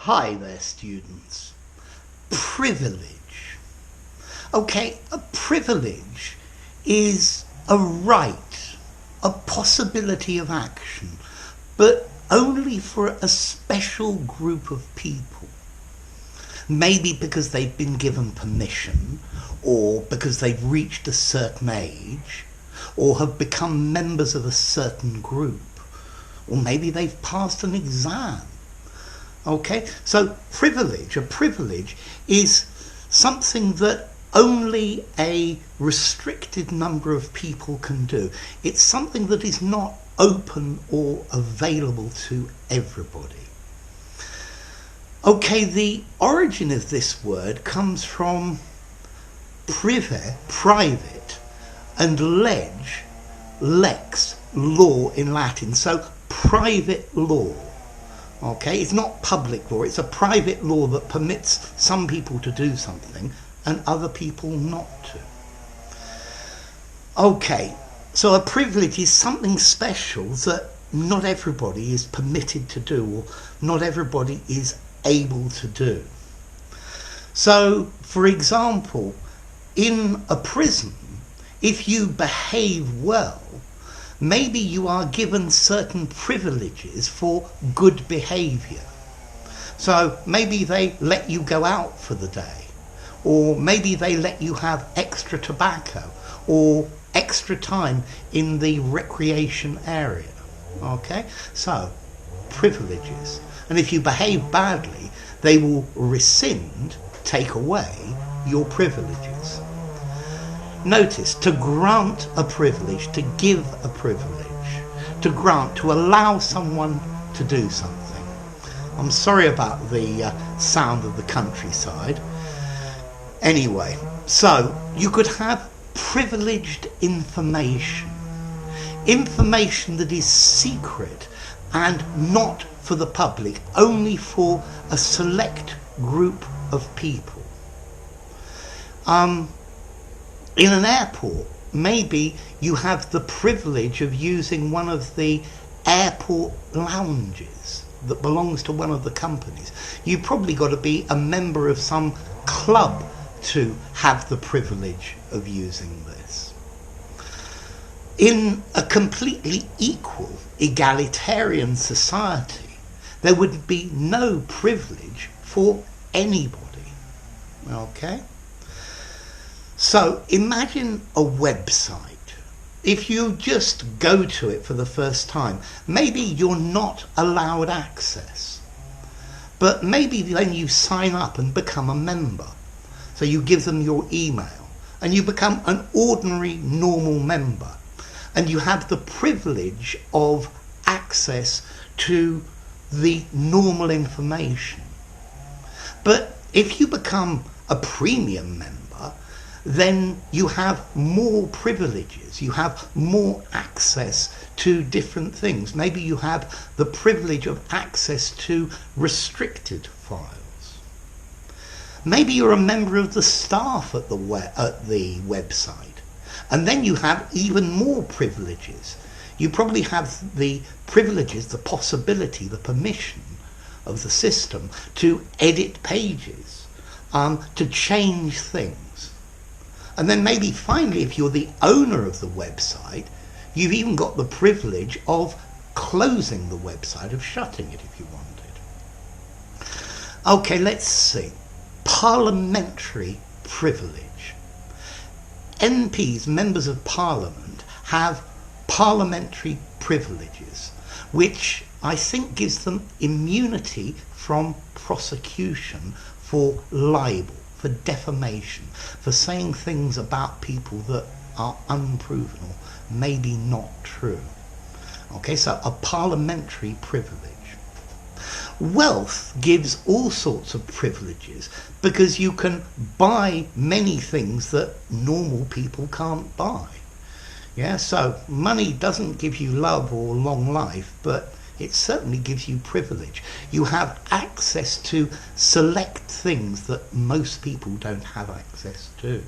Hi there, students. Privilege. Okay, a privilege is a right, a possibility of action, but only for a special group of people. Maybe because they've been given permission, or because they've reached a certain age, or have become members of a certain group, or maybe they've passed an exam. Okay, so a privilege is something that only a restricted number of people can do. It's something that is not open or available to everybody. Okay, the origin of this word comes from prive, private, and lex, law in Latin. So private law. Okay, it's not public law, it's a private law that permits some people to do something and other people not to. Okay, so a privilege is something special that not everybody is permitted to do, or not everybody is able to do. So, for example, in a prison, if you behave well, maybe you are given certain privileges for good behaviour. So maybe they let you go out for the day, or maybe they let you have extra tobacco or extra time in the recreation area. Okay, so privileges. And if you behave badly, they will rescind, take away your privileges. Notice, to grant a privilege, to give a privilege, to grant, to allow someone to do something. I'm sorry about the sound of the countryside. Anyway, so you could have privileged information. Information that is secret and not for the public, only for a select group of people. In an airport, maybe you have the privilege of using one of the airport lounges that belongs to one of the companies. You've probably got to be a member of some club to have the privilege of using this. In a completely equal, egalitarian society, there would be no privilege for anybody. Okay? So imagine a website. If you just go to it for the first time, maybe you're not allowed access. But maybe then you sign up and become a member. So you give them your email and you become an ordinary, normal member. And you have the privilege of access to the normal information. But if you become a premium member, then you have more privileges, you have more access to different things. Maybe you have the privilege of access to restricted files. Maybe you're a member of the staff at the website, and then you have even more privileges. You probably have the privileges, the possibility, the permission of the system to edit pages, to change things. And then maybe finally, if you're the owner of the website, you've even got the privilege of closing the website, of shutting it if you wanted. Okay, let's see. Parliamentary privilege. MPs, members of Parliament, have parliamentary privileges, which I think gives them immunity from prosecution for libel, for defamation, for saying things about people that are unproven or maybe not true. Okay, so a parliamentary privilege. Wealth gives all sorts of privileges because you can buy many things that normal people can't buy. Yeah, so money doesn't give you love or long life, but it certainly gives you privilege. You have access to select things that most people don't have access to.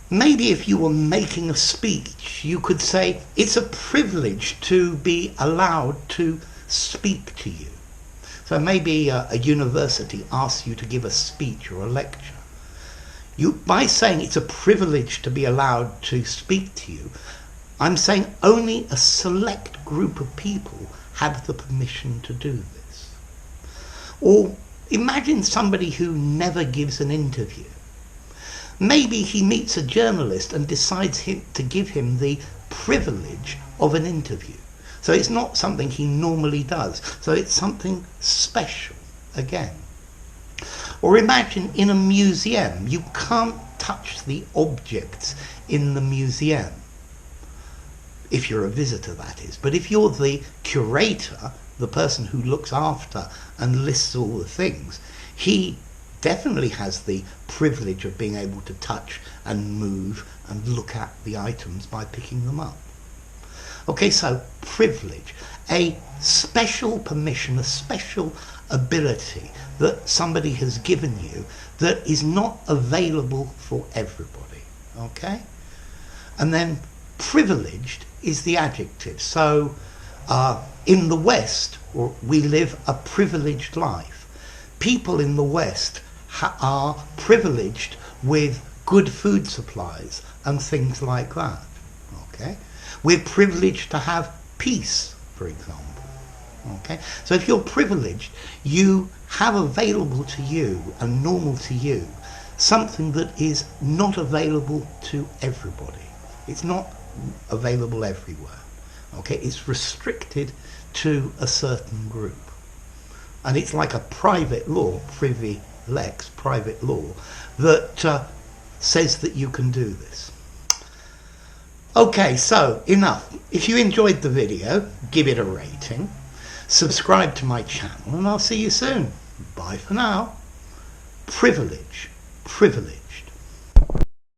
Maybe if you were making a speech, you could say, it's a privilege to be allowed to speak to you. So maybe a university asks you to give a speech or a lecture. By saying it's a privilege to be allowed to speak to you, I'm saying only a select group of people have the permission to do this. Or imagine somebody who never gives an interview. Maybe he meets a journalist and decides to give him the privilege of an interview. So it's not something he normally does. So it's something special again. Or imagine in a museum, you can't touch the objects in the museum. If you're a visitor, that is. But if you're the curator, the person who looks after and lists all the things, he definitely has the privilege of being able to touch and move and look at the items by picking them up. Okay, so privilege, a special permission, a special ability that somebody has given you that is not available for everybody. Okay? And then privileged is the adjective. So in the West, we live a privileged life. People in the West are privileged with good food supplies and things like that. Okay? We're privileged to have peace, for example. Okay? So if you're privileged, you have available to you and normal to you something that is not available to everybody. It's not available everywhere. Okay? It's restricted to a certain group. And it's like a private law, privy lex, private law, that says that you can do this. Okay, so enough. If you enjoyed the video, give it a rating, subscribe to my channel, and I'll see you soon. Bye for now. Privilege, privilege.